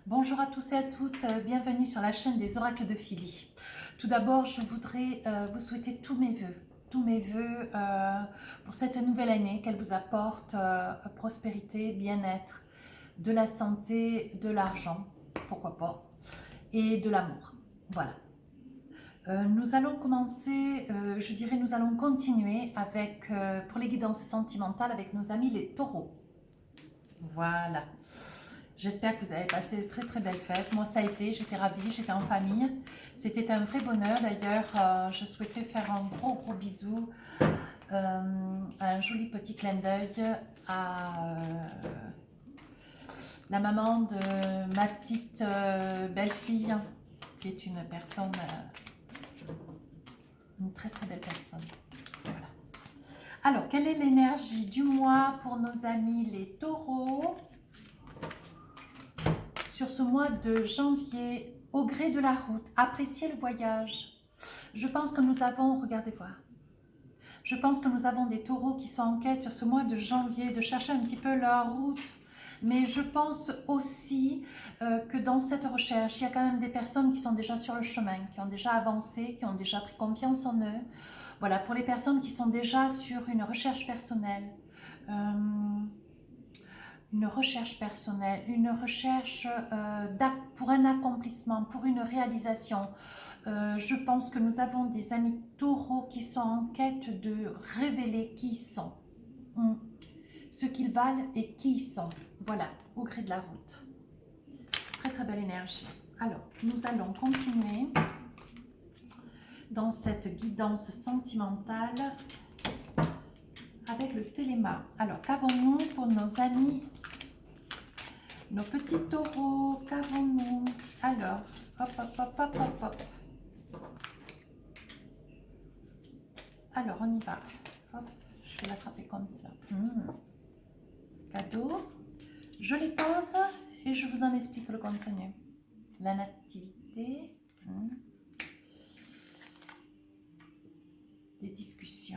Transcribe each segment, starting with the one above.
Bonjour à tous et à toutes, bienvenue sur la chaîne des oracles de Philly. Tout d'abord, je voudrais vous souhaiter tous mes vœux pour cette nouvelle année, qu'elle vous apporte prospérité, bien-être, de la santé, de l'argent, pourquoi pas, et de l'amour. Voilà. Nous allons commencer, je dirais nous allons continuer avec, pour les guidances sentimentales avec nos amis les taureaux. Voilà. J'espère que vous avez passé de très très belles fêtes. Moi ça a été, j'étais ravie, j'étais en famille. C'était un vrai bonheur. D'ailleurs, je souhaitais faire un gros bisou, un joli petit clin d'œil à la maman de ma petite belle-fille, qui est une personne, une très très belle personne. Voilà. Alors, quelle est l'énergie du mois pour nos amis les taureaux sur ce mois de janvier, au gré de la route, appréciez le voyage. Je pense que nous avons, regardez voir, je pense que nous avons des taureaux qui sont en quête sur ce mois de janvier, de chercher un petit peu leur route. Mais je pense aussi que dans cette recherche, il y a quand même des personnes qui sont déjà sur le chemin, qui ont déjà avancé, qui ont déjà pris confiance en eux. Voilà, pour les personnes qui sont déjà sur une recherche personnelle, une recherche personnelle, une recherche pour un accomplissement, pour une réalisation. Je pense que nous avons des amis taureaux qui sont en quête de révéler qui ils sont, ce qu'ils valent et qui ils sont. Voilà, au gré de la route. Très très belle énergie. Alors, nous allons continuer dans cette guidance sentimentale avec le téléma. Alors, qu'avons-nous pour nos amis, nos petits taureaux? Qu'avons-nous? Alors, hop, hop, hop, hop, hop, hop. Alors, on y va. Hop, je vais l'attraper comme ça. Cadeau. Je les pose et je vous en explique le contenu. La nativité. Des discussions.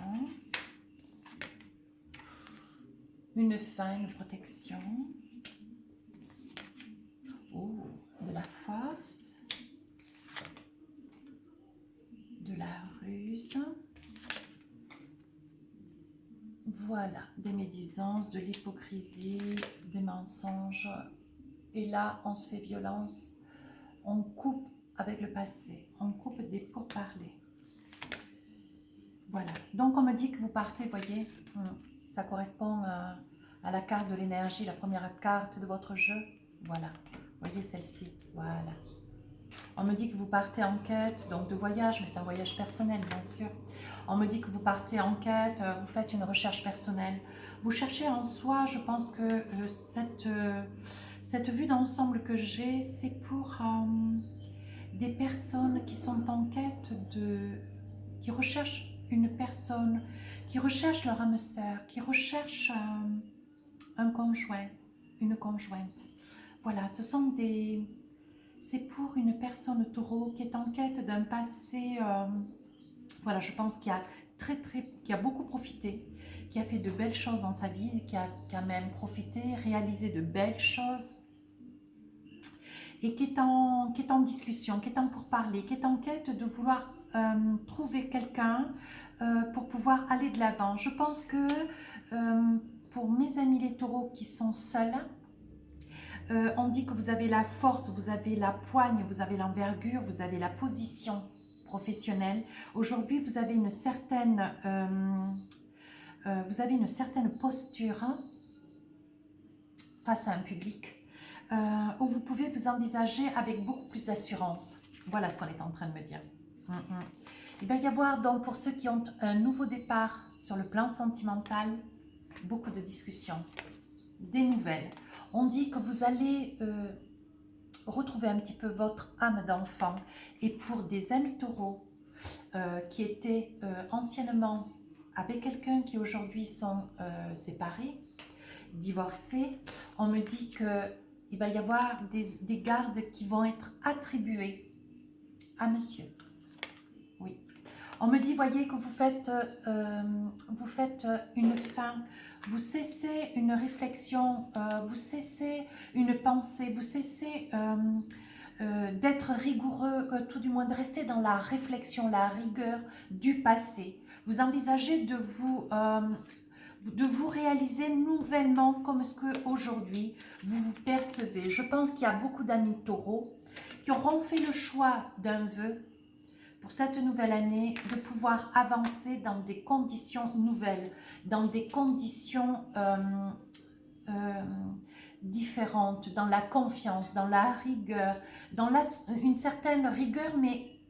Une fin, une protection. Oh, de la force. De la ruse. Voilà, des médisances, de l'hypocrisie, des mensonges. Et là, on se fait violence. On coupe avec le passé. On coupe des pourparlers. Voilà. Donc, on me dit que vous partez, voyez, ça correspond à la carte de l'énergie, la première carte de votre jeu. Voilà. Voyez celle-ci. Voilà. On me dit que vous partez en quête, donc de voyage, mais c'est un voyage personnel, bien sûr. On me dit que vous partez en quête, vous faites une recherche personnelle. Vous cherchez en soi, je pense que cette vue d'ensemble que j'ai, c'est pour des personnes qui sont en quête qui recherchent une personne, qui recherchent leur âme sœur, qui recherchent un conjoint, une conjointe. Voilà, c'est pour une personne taureau qui est en quête d'un passé, voilà, je pense qui a beaucoup profité, qui a fait de belles choses dans sa vie, qui a même profité, réalisé de belles choses, et qui est en discussion, qui est en pourparlers, qui est en quête de vouloir trouver quelqu'un pour pouvoir aller de l'avant. Je pense que pour mes amis les taureaux qui sont seuls, on dit que vous avez la force, vous avez la poigne, vous avez l'envergure, vous avez la position professionnelle. Aujourd'hui, vous avez une certaine posture face à un public où vous pouvez vous envisager avec beaucoup plus d'assurance. Voilà ce qu'on est en train de me dire. Il va y avoir donc pour ceux qui ont un nouveau départ sur le plan sentimental, beaucoup de discussions, des nouvelles. On dit que vous allez retrouver un petit peu votre âme d'enfant. Et pour des amis taureaux qui étaient anciennement avec quelqu'un qui aujourd'hui sont séparés, divorcés, on me dit qu'il va y avoir des gardes qui vont être attribués à monsieur. Oui. On me dit, voyez, que vous faites une fin, vous cessez une réflexion, vous cessez une pensée, vous cessez d'être rigoureux, tout du moins de rester dans la réflexion, la rigueur du passé. Vous envisagez de vous réaliser nouvellement comme ce qu'aujourd'hui vous vous percevez. Je pense qu'il y a beaucoup d'amis taureaux qui auront fait le choix d'un vœu pour cette nouvelle année, de pouvoir avancer dans des conditions nouvelles, dans des conditions différentes, dans la confiance, dans la rigueur, dans une certaine rigueur, mais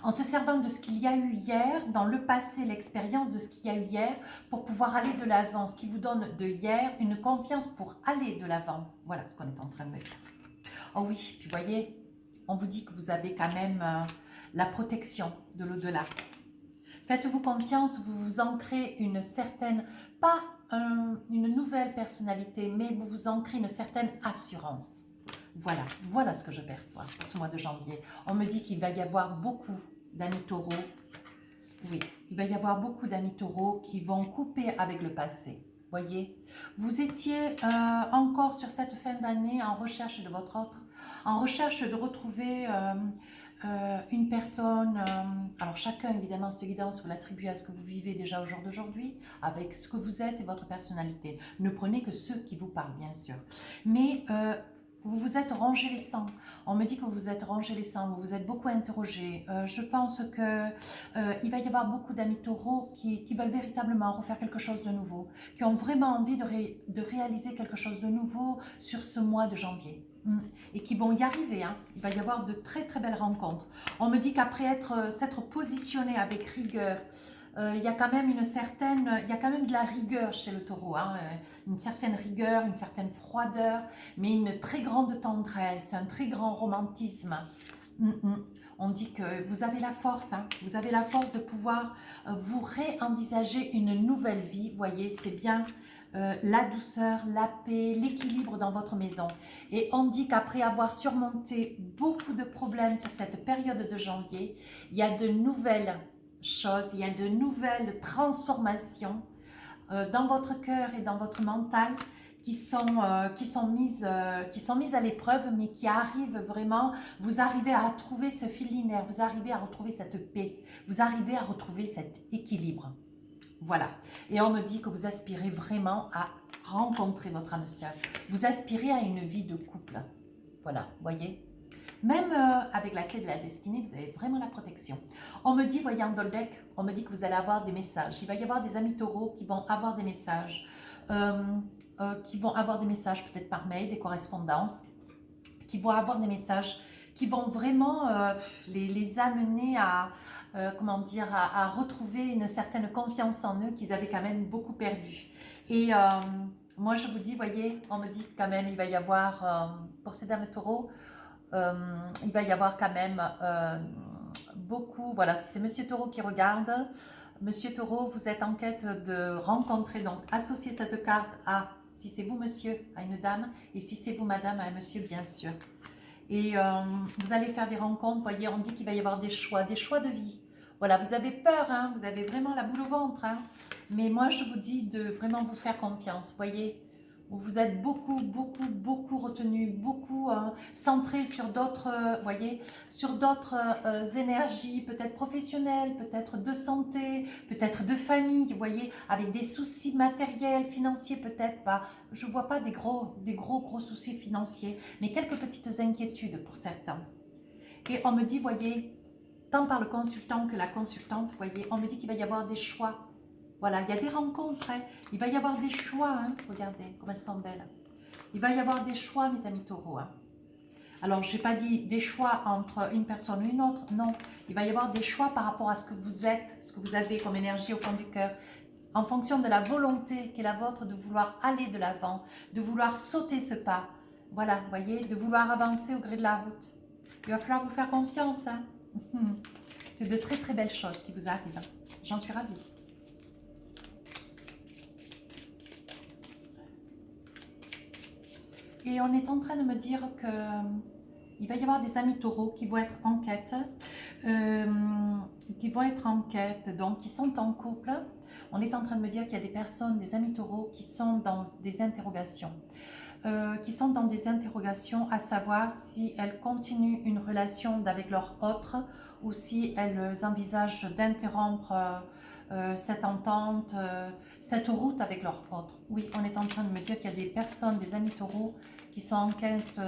en se servant de ce qu'il y a eu hier, dans le passé, l'expérience de ce qu'il y a eu hier, pour pouvoir aller de l'avant, ce qui vous donne de hier une confiance pour aller de l'avant. Voilà ce qu'on est en train de me dire. Oh oui, puis voyez, on vous dit que vous avez quand même la protection de l'au-delà. Faites-vous confiance, vous vous ancrez une certaine, pas une nouvelle personnalité, mais vous vous ancrez une certaine assurance. Voilà, voilà ce que je perçois pour ce mois de janvier. On me dit qu'il va y avoir beaucoup d'amis taureaux. Oui, il va y avoir beaucoup d'amis taureaux qui vont couper avec le passé. Voyez, vous étiez encore sur cette fin d'année en recherche de votre autre, en recherche de retrouver une personne. Alors chacun, évidemment, cette guidance, vous l'attribuez à ce que vous vivez déjà au jour d'aujourd'hui, avec ce que vous êtes et votre personnalité. Ne prenez que ceux qui vous parlent, bien sûr. Mais vous vous êtes rongé les sangs. On me dit que vous vous êtes rongé les sangs, vous vous êtes beaucoup interrogé. Je pense qu'il va y avoir beaucoup d'amis taureaux qui veulent véritablement refaire quelque chose de nouveau, qui ont vraiment envie de réaliser quelque chose de nouveau sur ce mois de janvier. Et qui vont y arriver, hein. Il va y avoir de très très belles rencontres. On me dit qu'après s'être positionné avec rigueur, il y a quand même il y a quand même de la rigueur chez le taureau, hein. Une certaine rigueur, une certaine froideur, mais une très grande tendresse, un très grand romantisme. On dit que vous avez la force, hein. Vous avez la force de pouvoir vous réenvisager une nouvelle vie. Vous voyez, c'est bien la douceur, la paix, l'équilibre dans votre maison. Et on dit qu'après avoir surmonté beaucoup de problèmes sur cette période de janvier, il y a de nouvelles choses, il y a de nouvelles transformations dans votre cœur et dans votre mental qui sont mises à l'épreuve, mais qui arrivent vraiment, vous arrivez à trouver ce fil linéaire, vous arrivez à retrouver cette paix, vous arrivez à retrouver cet équilibre. Voilà. Et on me dit que vous aspirez vraiment à rencontrer votre âme sœur. Vous aspirez à une vie de couple. Voilà, voyez. Même avec la clé de la destinée, vous avez vraiment la protection. On me dit, voyant dans le deck, on me dit que vous allez avoir des messages. Il va y avoir des amis taureaux qui vont avoir des messages. Peut-être par mail, des correspondances. Qui vont avoir des messages qui vont vraiment les amener comment dire, à retrouver une certaine confiance en eux qu'ils avaient quand même beaucoup perdu. Et moi, je vous dis, voyez, on me dit quand même, il va y avoir, pour ces dames taureaux, il va y avoir quand même beaucoup, voilà, c'est Monsieur Taureau qui regarde. Monsieur Taureau, vous êtes en quête de rencontrer, donc associez cette carte à, si c'est vous monsieur, à une dame, et si c'est vous madame, à un monsieur, bien sûr. Et vous allez faire des rencontres, voyez, on dit qu'il va y avoir des choix de vie. Voilà, vous avez peur, hein, vous avez vraiment la boule au ventre, hein, mais moi je vous dis de vraiment vous faire confiance, voyez. Vous êtes beaucoup retenu, beaucoup centré sur d'autres, voyez, sur d'autres énergies, peut-être professionnelles, peut-être de santé, peut-être de famille, vous voyez, avec des soucis matériels, financiers, peut-être pas. Je ne vois pas des gros soucis financiers, mais quelques petites inquiétudes pour certains. Et on me dit, voyez, tant par le consultant que la consultante, voyez, on me dit qu'il va y avoir des choix. Voilà, il y a des rencontres, hein. Il va y avoir des choix, hein. Regardez comme elles sont belles. Il va y avoir des choix, mes amis taureaux, hein. Alors, je n'ai pas dit des choix entre une personne ou une autre, non. Il va y avoir des choix par rapport à ce que vous êtes, ce que vous avez comme énergie au fond du cœur, en fonction de la volonté qui est la vôtre de vouloir aller de l'avant, de vouloir sauter ce pas. Voilà, vous voyez, de vouloir avancer au gré de la route. Il va falloir vous faire confiance, hein. C'est de très très belles choses qui vous arrivent. J'en suis ravie. Et on est en train de me dire que il va y avoir des amis taureaux qui vont être en quête, donc qui sont en couple. On est en train de me dire qu'il y a des personnes, des amis taureaux, qui sont dans des interrogations. À savoir si elles continuent une relation avec leur autre ou si elles envisagent d'interrompre cette entente, cette route avec leur autre. Oui, on est en train de me dire qu'il y a des personnes, des amis taureaux qui sont en quête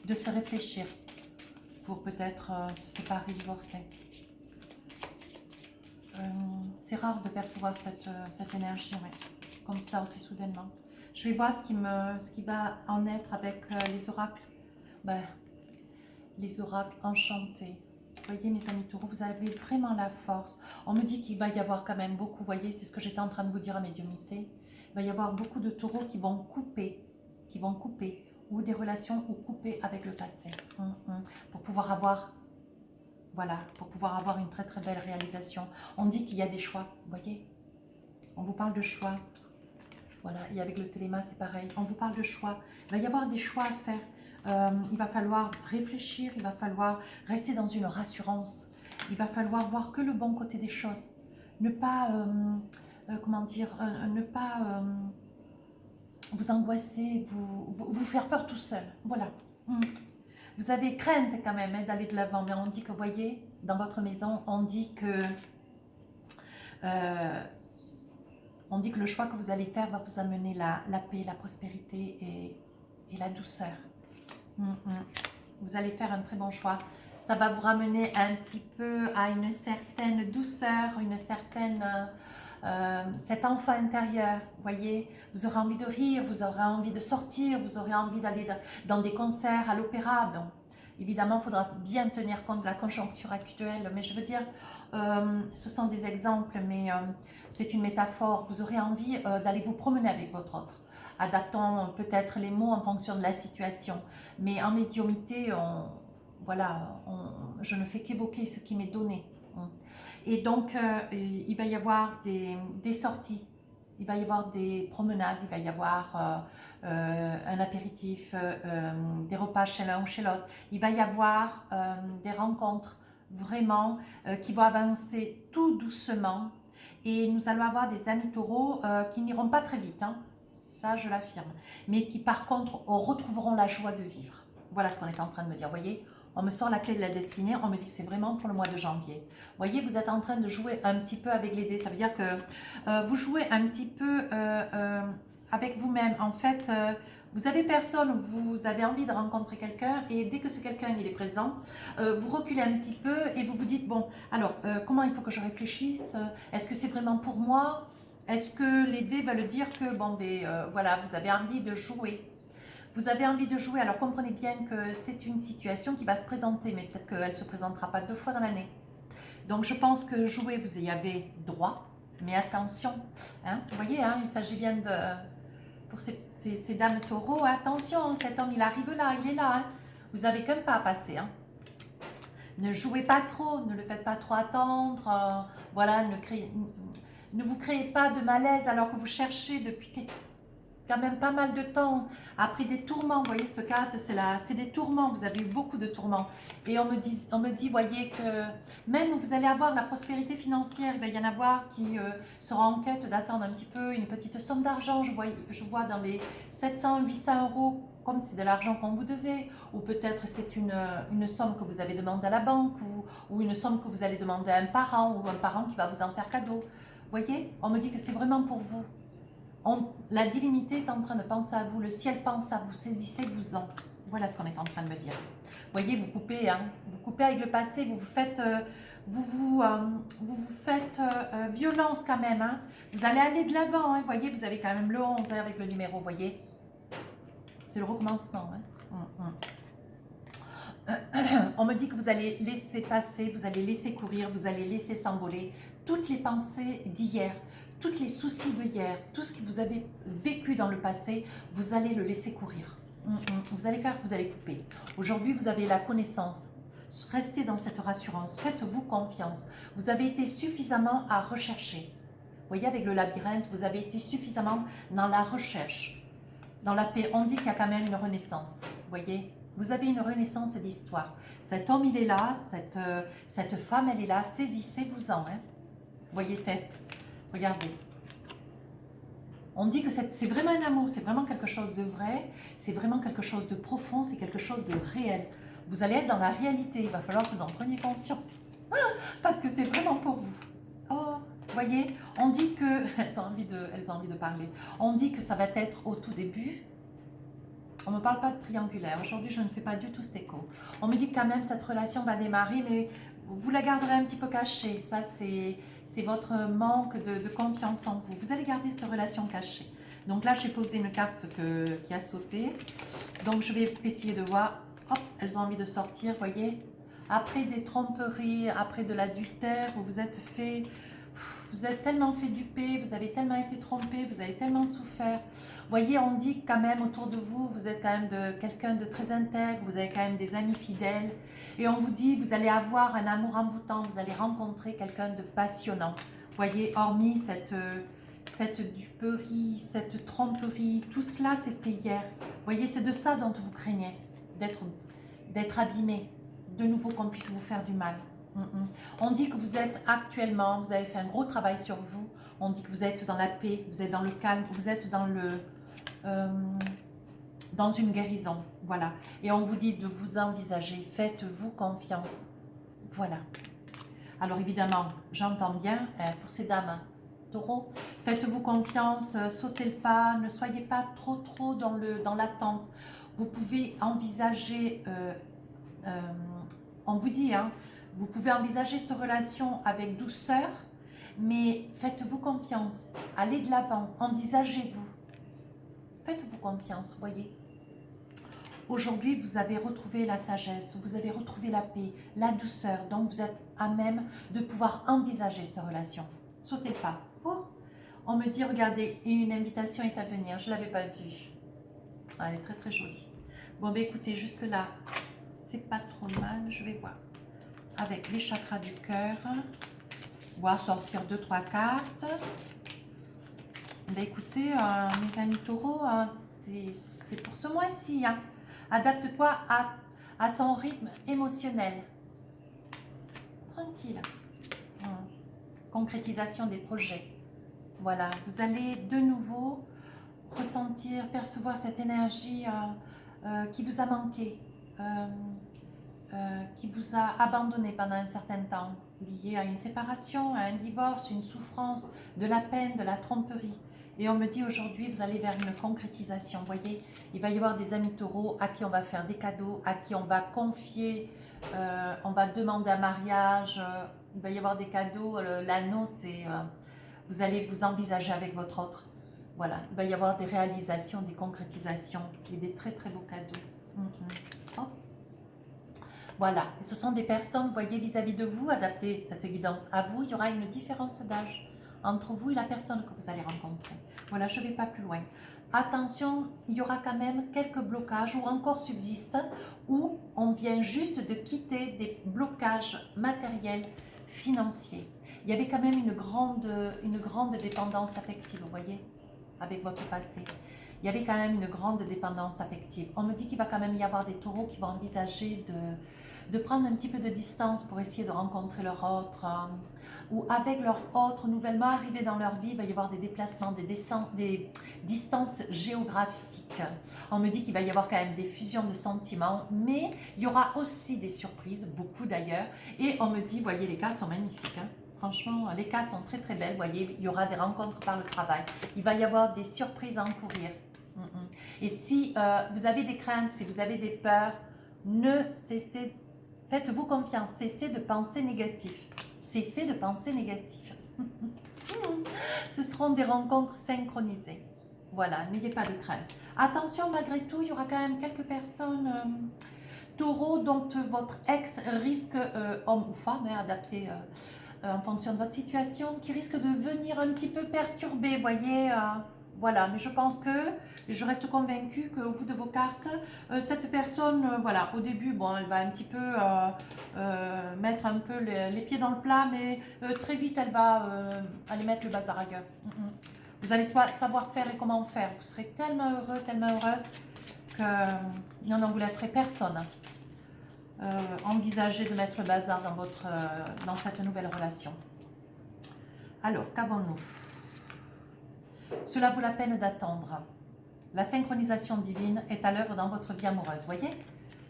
de se réfléchir pour peut-être se séparer, divorcer. C'est rare de percevoir cette énergie, ouais, comme cela aussi soudainement. Je vais voir ce qui va en être avec les oracles. Ben, les oracles enchantés. Vous voyez mes amis taureaux, vous avez vraiment la force. On me dit qu'il va y avoir quand même beaucoup, vous voyez, c'est ce que j'étais en train de vous dire à médiumnité. Il va y avoir beaucoup de taureaux qui vont couper, ou des relations ou couper avec le passé. Pour pouvoir avoir, voilà, pour pouvoir avoir une très très belle réalisation. On dit qu'il y a des choix, vous voyez. On vous parle de choix. Voilà, et avec le téléma, c'est pareil. On vous parle de choix. Il va y avoir des choix à faire. Il va falloir réfléchir, il va falloir rester dans une rassurance. Il va falloir voir que le bon côté des choses. Ne pas, comment dire, ne pas vous angoisser, vous faire peur tout seul. Voilà. Vous avez crainte quand même hein, d'aller de l'avant, mais on dit que, vous voyez, dans votre maison, on dit que le choix que vous allez faire va vous amener la paix, la prospérité et la douceur. Vous allez faire un très bon choix. Ça va vous ramener un petit peu à une certaine douceur, une certaine... cet enfant intérieur, vous voyez, vous aurez envie de rire, vous aurez envie de sortir, vous aurez envie d'aller dans des concerts, à l'opéra. Bon, évidemment, il faudra bien tenir compte de la conjoncture actuelle, mais je veux dire, ce sont des exemples, mais c'est une métaphore. Vous aurez envie d'aller vous promener avec votre autre. Adaptons peut-être les mots en fonction de la situation, mais en médiumnité, je ne fais qu'évoquer ce qui m'est donné. Et donc, il va y avoir des sorties, il va y avoir des promenades, il va y avoir un apéritif, des repas chez l'un ou chez l'autre. Il va y avoir des rencontres vraiment qui vont avancer tout doucement. Et nous allons avoir des amis taureaux qui n'iront pas très vite, hein. Ça je l'affirme, mais qui par contre retrouveront la joie de vivre. Voilà ce qu'on est en train de me dire, vous voyez. On me sort la clé de la destinée, on me dit que c'est vraiment pour le mois de janvier. Vous voyez, vous êtes en train de jouer un petit peu avec les dés. Ça veut dire que vous jouez un petit peu avec vous-même. En fait, vous avez personne, vous avez envie de rencontrer quelqu'un et dès que ce quelqu'un il est présent, vous reculez un petit peu et vous vous dites, bon, alors, comment il faut que je réfléchisse? Est-ce que c'est vraiment pour moi? Est-ce que les dés veulent dire que, bon, voilà, vous avez envie de jouer? Vous avez envie de jouer, alors comprenez bien que c'est une situation qui va se présenter, mais peut-être qu'elle ne se présentera pas 2 fois dans l'année. Donc je pense que jouer, vous y avez droit, mais attention, hein, vous voyez, hein, il s'agit bien de, pour ces dames taureaux, attention, cet homme il arrive là, il est là, hein, vous n'avez qu'un pas à passer. Hein. Ne jouez pas trop, ne le faites pas trop attendre, voilà, ne vous créez pas de malaise alors que vous cherchez depuis quand même pas mal de temps, après des tourments, vous voyez cette carte, c'est des tourments, vous avez eu beaucoup de tourments, et on me dit, voyez que même vous allez avoir la prospérité financière, il va y en avoir qui seront en quête d'attendre un petit peu une petite somme d'argent, je vois dans les 700, 800 euros, comme c'est de l'argent qu'on vous devait, ou peut-être c'est une somme que vous avez demandé à la banque, ou une somme que vous allez demander à un parent, ou un parent qui va vous en faire cadeau, vous voyez, on me dit que c'est vraiment pour vous. La divinité est en train de penser à vous, le ciel pense à vous, saisissez-vous-en. Voilà ce qu'on est en train de me dire. Vous voyez, vous coupez, hein, vous coupez avec le passé, vous vous faites violence quand même. Hein. Vous allez aller de l'avant, hein, vous voyez, vous avez quand même le 11 hein, avec le numéro, vous voyez. C'est le recommencement. Hein. On me dit que vous allez laisser passer, vous allez laisser courir, vous allez laisser s'envoler toutes les pensées d'hier, tous les soucis de hier, tout ce que vous avez vécu dans le passé, vous allez le laisser courir. Vous allez couper. Aujourd'hui, vous avez la connaissance. Restez dans cette rassurance. Faites-vous confiance. Vous avez été suffisamment à rechercher. Vous voyez, avec le labyrinthe, vous avez été suffisamment dans la recherche. dans la paix. On dit qu'il y a quand même une renaissance, vous voyez. Vous avez une renaissance d'histoire. Cet homme, il est là, cette femme, elle est là. Saisissez-vous-en. Hein. Voyez, regardez. On dit que c'est vraiment un amour, c'est vraiment quelque chose de vrai, c'est vraiment quelque chose de profond, c'est quelque chose de réel. Vous allez être dans la réalité, il va falloir que vous en preniez conscience. Parce que c'est vraiment pour vous. Oh, voyez, on dit que... Elles ont envie de parler. On dit que ça va être au tout début. On ne me parle pas de triangulaire. Aujourd'hui, je ne fais pas du tout cet écho. On me dit que quand même cette relation va démarrer, mais vous la garderez un petit peu cachée. Ça, c'est votre manque de confiance en vous. Vous allez garder cette relation cachée. Donc là, j'ai posé une carte qui a sauté. Donc, je vais essayer de voir. Hop, elles ont envie de sortir, voyez. Après des tromperies, après de l'adultère, vous vous êtes tellement fait duper, vous avez tellement été trompé, vous avez tellement souffert. Voyez, on dit quand même autour de vous, vous êtes quand même quelqu'un de très intègre, vous avez quand même des amis fidèles. Et on vous dit, vous allez avoir un amour envoûtant, vous allez rencontrer quelqu'un de passionnant. Voyez, hormis cette duperie, cette tromperie, tout cela c'était hier. Voyez, c'est de ça dont vous craignez, d'être abîmé, de nouveau qu'on puisse vous faire du mal. On dit que vous êtes actuellement, vous avez fait un gros travail sur vous, on dit que vous êtes dans la paix, vous êtes dans le calme, vous êtes dans une guérison, voilà. Et on vous dit de vous envisager, faites-vous confiance, voilà. Alors évidemment, j'entends bien pour ces dames, Taureau, faites-vous confiance, sautez le pas, ne soyez pas trop dans l'attente. Vous pouvez envisager, on vous dit, hein, vous pouvez envisager cette relation avec douceur, mais faites-vous confiance, allez de l'avant, envisagez-vous. Faites-vous confiance, voyez. Aujourd'hui, vous avez retrouvé la sagesse, vous avez retrouvé la paix, la douceur, donc vous êtes à même de pouvoir envisager cette relation. Sautez le pas. Oh, on me dit, regardez, une invitation est à venir, je ne l'avais pas vue. Ah, elle est très jolie. Bon, ben écoutez, jusque-là, c'est pas trop mal, je vais voir. Avec les chakras du cœur, on va sortir 2-3 cartes. Ben écoutez, mes amis taureaux, c'est pour ce mois-ci. Hein. Adapte-toi à son rythme émotionnel. Tranquille. Concrétisation des projets. Voilà, vous allez de nouveau ressentir, percevoir cette énergie qui vous a manqué, qui vous a abandonné pendant un certain temps, lié à une séparation, à un divorce, une souffrance, de la peine, de la tromperie. Et on me dit aujourd'hui, vous allez vers une concrétisation. Vous voyez, il va y avoir des amis taureaux à qui on va faire des cadeaux, à qui on va confier, on va demander un mariage, il va y avoir des cadeaux. L'anneau, c'est vous allez vous envisager avec votre autre. Voilà, il va y avoir des réalisations, des concrétisations et des très beaux cadeaux. Oh. Voilà, et ce sont des personnes, vous voyez, vis-à-vis de vous, adaptez cette guidance à vous. Il y aura une différence d'âge entre vous et la personne que vous allez rencontrer. Voilà, je ne vais pas plus loin. Attention, il y aura quand même quelques blocages ou encore subsistent où on vient juste de quitter des blocages matériels, financiers. Il y avait quand même une grande dépendance affective, vous voyez, avec votre passé. Il y avait quand même une grande dépendance affective. On me dit qu'il va quand même y avoir des taureaux qui vont envisager de prendre un petit peu de distance pour essayer de rencontrer leur autre, ou avec leur autre nouvellement arrivé dans leur vie, il va y avoir des déplacements, des distances géographiques. On me dit qu'il va y avoir quand même des fusions de sentiments, mais il y aura aussi des surprises, beaucoup d'ailleurs, et on me dit, voyez, les cartes sont magnifiques, hein. Franchement, les cartes sont très belles, voyez, il y aura des rencontres par le travail, il va y avoir des surprises à encourir. Et si vous avez des craintes, si vous avez des peurs, faites-vous confiance, cessez de penser négatif. Cessez de penser négatif. Ce seront des rencontres synchronisées. Voilà, n'ayez pas de crainte. Attention, malgré tout, il y aura quand même quelques personnes, taureaux, dont votre ex risque, homme ou femme, adapté en fonction de votre situation, qui risque de venir un petit peu perturber, voyez, voilà, mais je pense que, et je reste convaincue qu'au bout de vos cartes, cette personne, voilà, au début, bon, elle va un petit peu mettre un peu les pieds dans le plat, mais très vite, elle va aller mettre le bazar ailleurs. Vous allez savoir faire et comment faire. Vous serez tellement heureux, tellement heureuse que non, non, vous laisserez personne envisager de mettre le bazar dans cette nouvelle relation. Alors, qu'avons-nous? Cela vaut la peine d'attendre. La synchronisation divine est à l'œuvre dans votre vie amoureuse. Voyez,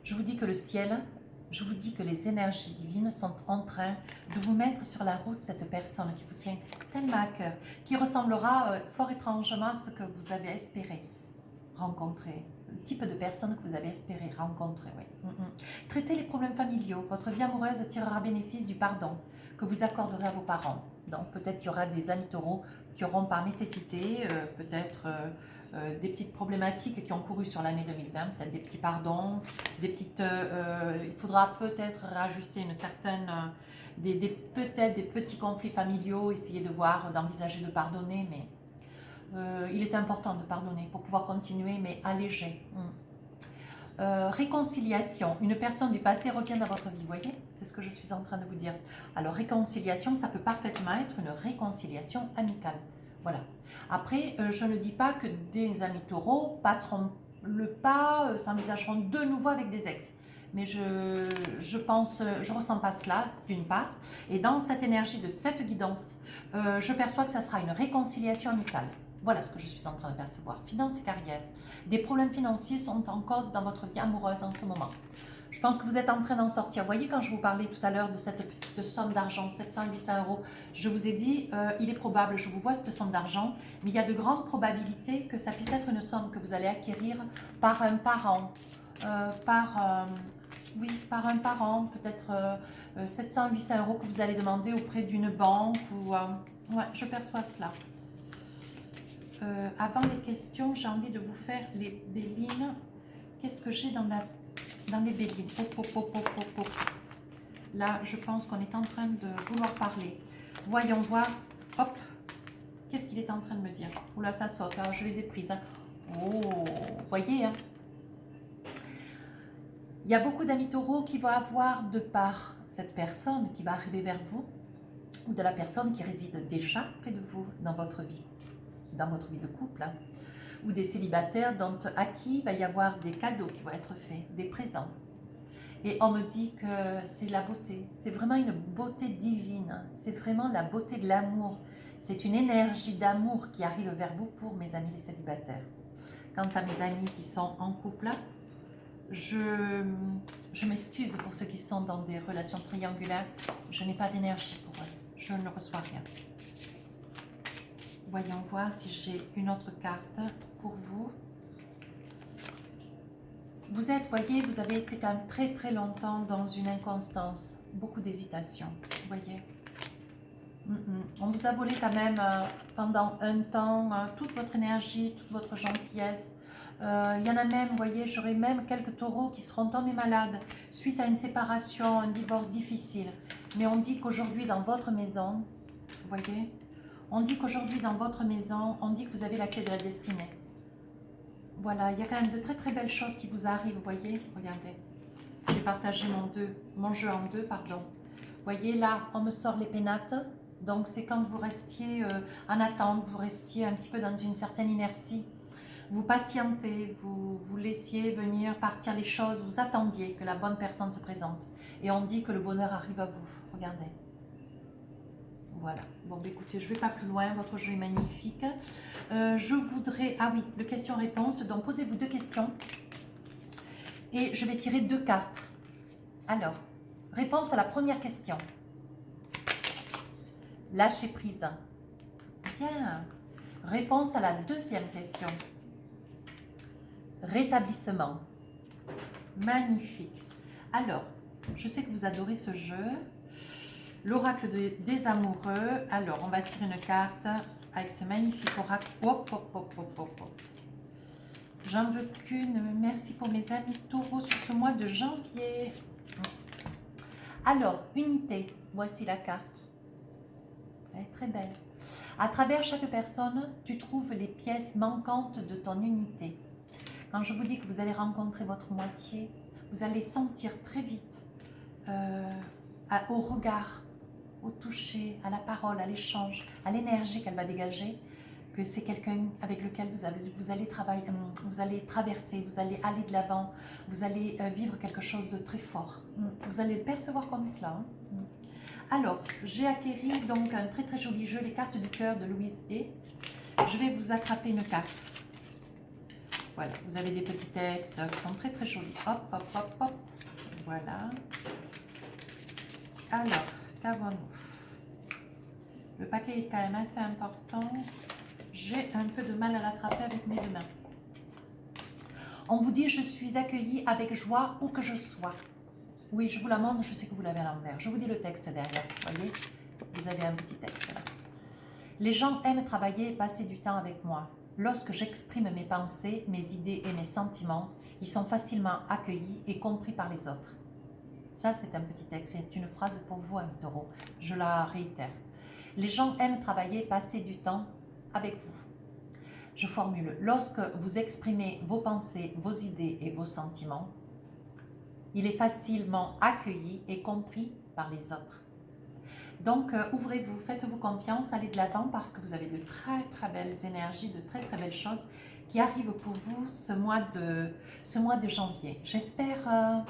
je vous dis que le ciel, je vous dis que les énergies divines sont en train de vous mettre sur la route cette personne qui vous tient tellement à cœur, qui ressemblera fort étrangement à ce que vous avez espéré rencontrer, le type de personne que vous avez espéré rencontrer. Oui. Traitez les problèmes familiaux. Votre vie amoureuse tirera bénéfice du pardon que vous accorderez à vos parents. Donc peut-être qu'il y aura des amis taureaux qui auront par nécessité peut-être des petites problématiques qui ont couru sur l'année 2020, peut-être des petits pardons, des petites, il faudra peut-être réajuster une certaine, peut-être des petits conflits familiaux, essayer de voir, d'envisager de pardonner, mais il est important de pardonner pour pouvoir continuer, mais alléger. Réconciliation, une personne du passé revient dans votre vie, voyez, c'est ce que je suis en train de vous dire. Alors réconciliation, ça peut parfaitement être une réconciliation amicale. Voilà. Après, je ne dis pas que des amis taureaux passeront le pas, s'envisageront de nouveau avec des ex. Mais je pense, je ressens pas cela, d'une part. Et dans cette énergie de cette guidance, je perçois que ça sera une réconciliation amicale. Voilà ce que je suis en train de percevoir. Finances et carrière. Des problèmes financiers sont en cause dans votre vie amoureuse en ce moment. Je pense que vous êtes en train d'en sortir. Vous voyez, quand je vous parlais tout à l'heure de cette petite somme d'argent, 700-800 euros, je vous ai dit, il est probable, je vous vois cette somme d'argent, mais il y a de grandes probabilités que ça puisse être une somme que vous allez acquérir par un parent, oui, par un parent, peut-être 700-800 euros que vous allez demander auprès d'une banque. Ouais, je perçois cela. Avant les questions, j'ai envie de vous faire les bélines. Qu'est-ce que j'ai dans les bélines? Là, je pense qu'on est en train de vouloir parler. Voyons voir. Hop. Qu'est-ce qu'il est en train de me dire? Oula, ça saute. Alors, je les ai prises. Hein. Oh, voyez. Hein. Il y a beaucoup d'amis taureaux qui vont avoir de part cette personne qui va arriver vers vous ou de la personne qui réside déjà près de vous dans votre vie de couple, hein, ou des célibataires à qui il va y avoir des cadeaux qui vont être faits, des présents. Et on me dit que c'est la beauté, c'est vraiment une beauté divine, c'est vraiment la beauté de l'amour, c'est une énergie d'amour qui arrive vers vous pour mes amis les célibataires. Quant à mes amis qui sont en couple, je m'excuse pour ceux qui sont dans des relations triangulaires, je n'ai pas d'énergie pour eux, je ne reçois rien. Voyons voir si j'ai une autre carte pour vous. Vous êtes, voyez, vous avez été quand même très très longtemps dans une inconstance, beaucoup d'hésitation, vous voyez. On vous a volé quand même pendant un temps toute votre énergie, toute votre gentillesse. Il y en a même, vous voyez, j'aurai même quelques taureaux qui seront tombés malades suite à une séparation, un divorce difficile. Mais on dit qu'aujourd'hui dans votre maison, vous voyez, on dit qu'aujourd'hui, dans votre maison, on dit que vous avez la clé de la destinée. Voilà, il y a quand même de très très belles choses qui vous arrivent, vous voyez. Regardez, j'ai partagé mon jeu en deux, pardon. Vous voyez, là, on me sort les pénates. Donc, c'est quand vous restiez en attente, vous restiez un petit peu dans une certaine inertie. Vous patientez, vous laissiez venir partir les choses, vous attendiez que la bonne personne se présente. Et on dit que le bonheur arrive à vous. Regardez. Voilà. Bon, écoutez, je ne vais pas plus loin. Votre jeu est magnifique. Je voudrais... Ah oui, le question-réponse. Donc, posez-vous deux questions. Et je vais tirer deux cartes. Alors, réponse à la première question. Lâcher prise. Bien. Réponse à la deuxième question. Rétablissement. Magnifique. Alors, je sais que vous adorez ce jeu. L'oracle des amoureux. Alors, on va tirer une carte avec ce magnifique oracle. Hop, hop, hop, hop, hop, hop. J'en veux qu'une. Merci pour mes amis taureaux sur ce mois de janvier. Alors, unité. Voici la carte. Elle est très belle. À travers chaque personne, tu trouves les pièces manquantes de ton unité. Quand je vous dis que vous allez rencontrer votre moitié, vous allez sentir très vite au regard, au toucher, à la parole, à l'échange, à l'énergie qu'elle va dégager, que c'est quelqu'un avec lequel vous allez travailler, vous allez traverser, vous allez aller de l'avant, vous allez vivre quelque chose de très fort. Vous allez le percevoir comme cela. Alors, j'ai acquéri donc un très très joli jeu, les cartes du cœur de Louise et je vais vous attraper une carte. Voilà, vous avez des petits textes qui sont très très jolis. Hop, hop, hop, hop. Voilà. Alors, qu'avons-nous? Le paquet est quand même assez important. J'ai un peu de mal à l'attraper avec mes deux mains. On vous dit, je suis accueillie avec joie où que je sois. Oui, je vous la montre, je sais que vous l'avez à l'envers. Je vous dis le texte derrière, vous voyez? Vous avez un petit texte là. Les gens aiment travailler et passer du temps avec moi. Lorsque j'exprime mes pensées, mes idées et mes sentiments, ils sont facilement accueillis et compris par les autres. Ça, c'est un petit texte, c'est une phrase pour vous, amis taureaux. Je la réitère. Les gens aiment travailler et passer du temps avec vous. Je formule, lorsque vous exprimez vos pensées, vos idées et vos sentiments, il est facilement accueilli et compris par les autres. Donc, ouvrez-vous, faites-vous confiance, allez de l'avant parce que vous avez de très très belles énergies, de très très belles choses qui arrivent pour vous ce mois de janvier. J'espère,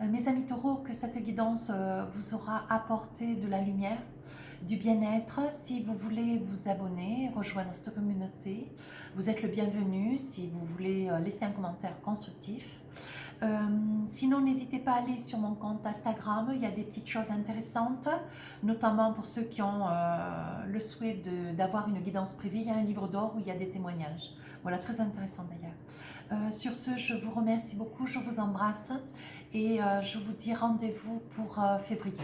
mes amis taureaux, que cette guidance vous aura apporté de la lumière, du bien-être. Si vous voulez vous abonner, rejoindre cette communauté, vous êtes le bienvenu. Si vous voulez laisser un commentaire constructif. Sinon, n'hésitez pas à aller sur mon compte Instagram, il y a des petites choses intéressantes, notamment pour ceux qui ont le souhait d'avoir une guidance privée. Il y a un livre d'or où il y a des témoignages. Voilà, très intéressant d'ailleurs. Sur ce, je vous remercie beaucoup, je vous embrasse et je vous dis rendez-vous pour février.